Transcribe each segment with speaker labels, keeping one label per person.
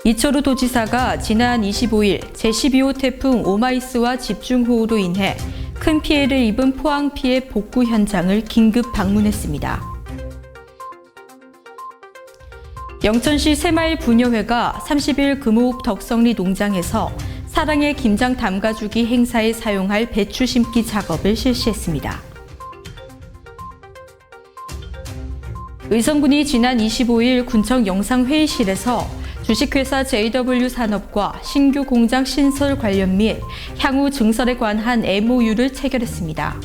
Speaker 1: 이철우 도지사가 지난 25일 제12호 태풍 오마이스와 집중호우로 인해 큰 피해를 입은 포항 피해 복구 현장을 긴급 방문했습니다. 영천시 새마을 부녀회가 30일 금호읍 덕성리 농장에서 사랑의 김장 담가주기 행사에 사용할 배추 심기 작업을 실시했습니다. 의성군이 지난 25일 군청 영상회의실에서 주식회사 JW산업과 신규 공장 신설 관련 및 향후 증설에 관한 MOU를 체결했습니다.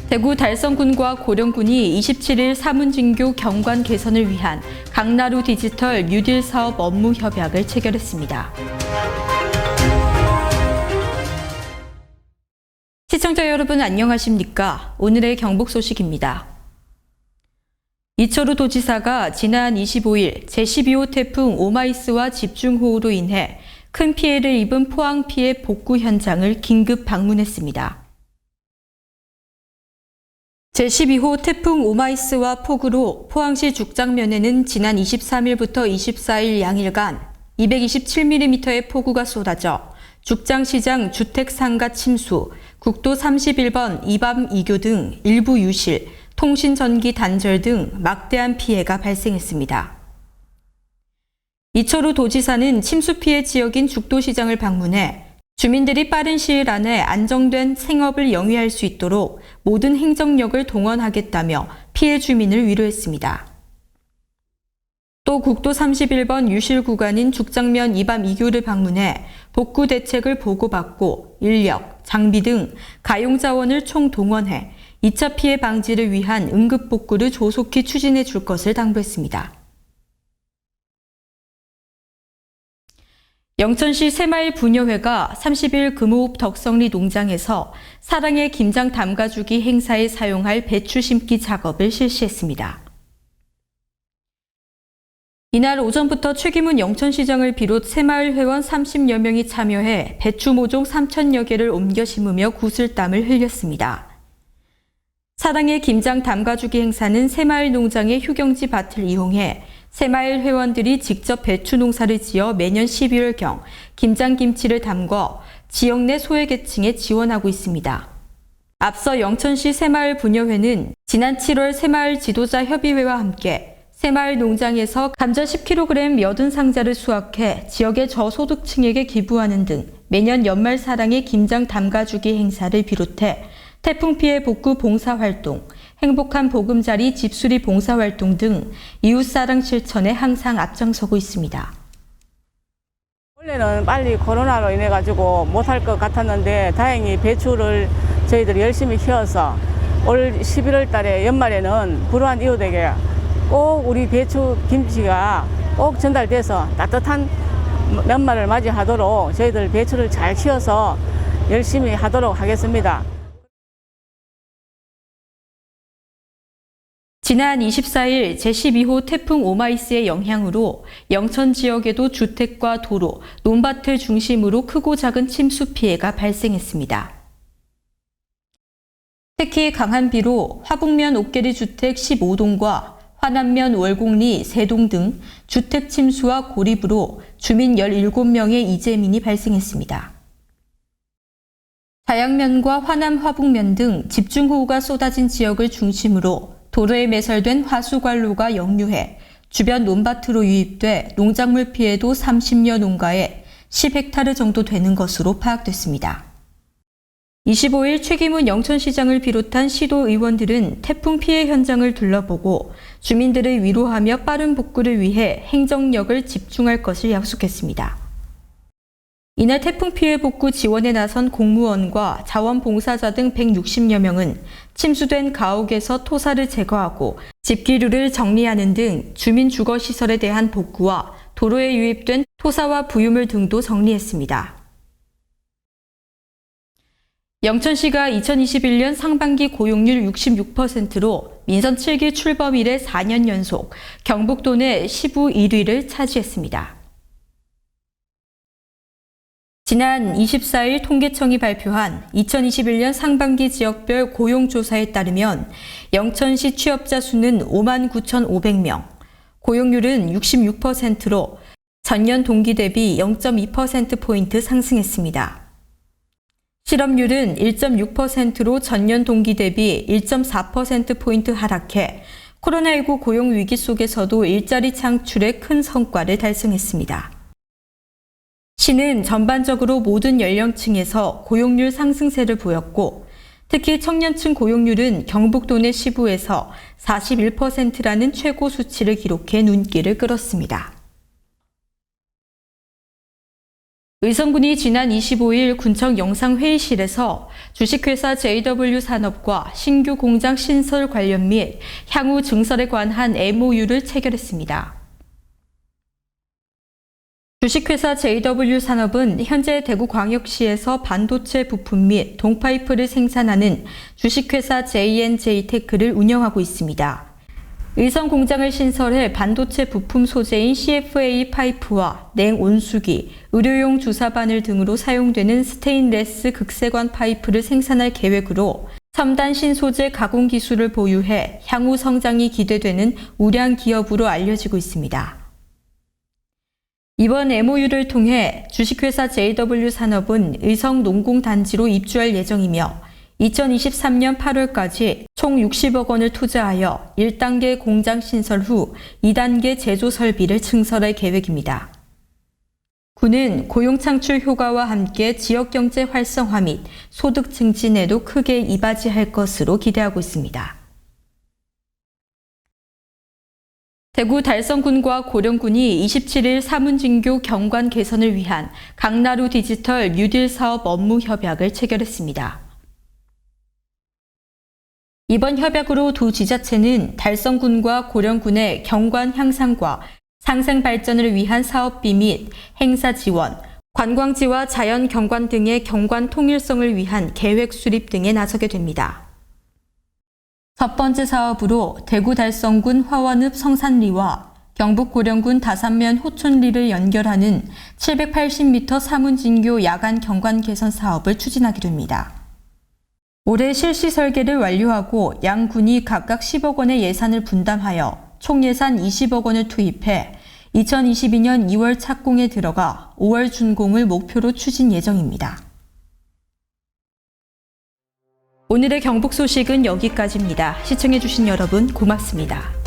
Speaker 1: 대구 달성군과 고령군이 27일 사문진교 경관 개선을 위한 강나루 디지털 뉴딜 사업 업무 협약을 체결했습니다. 시청자 여러분 안녕하십니까? 오늘의 경북 소식입니다. 이철우 도지사가 지난 25일 제12호 태풍 오마이스와 집중호우로 인해 큰 피해를 입은 포항 피해 복구 현장을 긴급 방문했습니다. 제12호 태풍 오마이스와 폭우로 포항시 죽장면에는 지난 23일부터 24일 양일간 227mm의 폭우가 쏟아져 죽장시장 주택상가 침수, 국도 31번 이밤 이교 등 일부 유실, 통신전기 단절 등 막대한 피해가 발생했습니다. 이철우 도지사는 침수 피해 지역인 죽도시장을 방문해 주민들이 빠른 시일 안에 안정된 생업을 영위할 수 있도록 모든 행정력을 동원하겠다며 피해 주민을 위로했습니다. 또 국도 31번 유실 구간인 죽장면 이밤 이교를 방문해 복구 대책을 보고받고 인력, 장비 등 가용 자원을 총동원해 2차 피해 방지를 위한 응급 복구를 조속히 추진해 줄 것을 당부했습니다. 영천시 새마을 부녀회가 30일 금호읍 덕성리 농장에서 사랑의 김장 담가주기 행사에 사용할 배추 심기 작업을 실시했습니다. 이날 오전부터 최기문 영천시장을 비롯 새마을 회원 30여 명이 참여해 배추 모종 3,000여 개를 옮겨 심으며 구슬땀을 흘렸습니다. 사랑의 김장 담가주기 행사는 새마을 농장의 휴경지 밭을 이용해 새마을 회원들이 직접 배추 농사를 지어 매년 12월경 김장김치를 담궈 지역 내 소외계층에 지원하고 있습니다. 앞서 영천시 새마을 부녀회는 지난 7월 새마을 지도자 협의회와 함께 새마을 농장에서 감자 10kg 80상자를 수확해 지역의 저소득층에게 기부하는 등 매년 연말 사랑의 김장 담가주기 행사를 비롯해 태풍 피해 복구 봉사활동, 행복한 보금자리 집수리 봉사활동 등 이웃사랑 실천에 항상 앞장서고 있습니다.
Speaker 2: 원래는 빨리 코로나로 인해 가지고 못할 것 같았는데 다행히 배추를 저희들이 열심히 키워서 올 11월 달에 연말에는 불우한 이웃에게 꼭 우리 배추 김치가 꼭 전달돼서 따뜻한 연말을 맞이하도록 저희들 배추를 잘 키워서 열심히 하도록 하겠습니다.
Speaker 1: 지난 24일 제12호 태풍 오마이스의 영향으로 영천 지역에도 주택과 도로, 논밭을 중심으로 크고 작은 침수 피해가 발생했습니다. 특히 강한 비로 화북면 옥계리 주택 15동과 화남면 월곡리 3동 등 주택 침수와 고립으로 주민 17명의 이재민이 발생했습니다. 자양면과 화남 화북면 등 집중호우가 쏟아진 지역을 중심으로 도로에 매설된 화수관로가 역류해 주변 논밭으로 유입돼 농작물 피해도 30여 농가에 10헥타르 정도 되는 것으로 파악됐습니다. 25일 최기문 영천시장을 비롯한 시도 의원들은 태풍 피해 현장을 둘러보고 주민들을 위로하며 빠른 복구를 위해 행정력을 집중할 것을 약속했습니다. 이날 태풍 피해 복구 지원에 나선 공무원과 자원봉사자 등 160여 명은 침수된 가옥에서 토사를 제거하고 집기류를 정리하는 등 주민 주거시설에 대한 복구와 도로에 유입된 토사와 부유물 등도 정리했습니다. 영천시가 2021년 상반기 고용률 66%로 민선 7기 출범 이래 4년 연속 경북도 내 시부 1위를 차지했습니다. 지난 24일 통계청이 발표한 2021년 상반기 지역별 고용조사에 따르면 영천시 취업자 수는 59,500명, 고용률은 66%로 전년 동기 대비 0.2%포인트 상승했습니다. 실업률은 1.6%로 전년 동기 대비 1.4%포인트 하락해 코로나19 고용 위기 속에서도 일자리 창출에 큰 성과를 달성했습니다. 시는 전반적으로 모든 연령층에서 고용률 상승세를 보였고 특히 청년층 고용률은 경북도 내 시부에서 41%라는 최고 수치를 기록해 눈길을 끌었습니다. 의성군이 지난 25일 군청 영상회의실에서 주식회사 JW산업과 신규 공장 신설 관련 및 향후 증설에 관한 MOU를 체결했습니다. 주식회사 JW산업은 현재 대구광역시에서 반도체 부품 및 동파이프를 생산하는 주식회사 J&J테크를 운영하고 있습니다. 의성 공장을 신설해 반도체 부품 소재인 CFA 파이프와 냉온수기, 의료용 주사바늘 등으로 사용되는 스테인레스 극세관 파이프를 생산할 계획으로 첨단 신소재 가공 기술을 보유해 향후 성장이 기대되는 우량 기업으로 알려지고 있습니다. 이번 MOU를 통해 주식회사 JW산업은 의성 농공단지로 입주할 예정이며 2023년 8월까지 총 60억 원을 투자하여 1단계 공장 신설 후 2단계 제조 설비를 증설할 계획입니다. 군은 고용 창출 효과와 함께 지역 경제 활성화 및 소득 증진에도 크게 이바지할 것으로 기대하고 있습니다. 대구 달성군과 고령군이 27일 사문진교 경관 개선을 위한 강나루 디지털 뉴딜 사업 업무 협약을 체결했습니다. 이번 협약으로 두 지자체는 달성군과 고령군의 경관 향상과 상생 발전을 위한 사업비 및 행사 지원, 관광지와 자연 경관 등의 경관 통일성을 위한 계획 수립 등에 나서게 됩니다. 첫 번째 사업으로 대구 달성군 화원읍 성산리와 경북 고령군 다산면 호촌리를 연결하는 780m 사문진교 야간 경관 개선 사업을 추진하게 됩니다. 올해 실시 설계를 완료하고 양 군이 각각 10억 원의 예산을 분담하여 총 예산 20억 원을 투입해 2022년 2월 착공에 들어가 5월 준공을 목표로 추진 예정입니다. 오늘의 경북 소식은 여기까지입니다. 시청해주신 여러분 고맙습니다.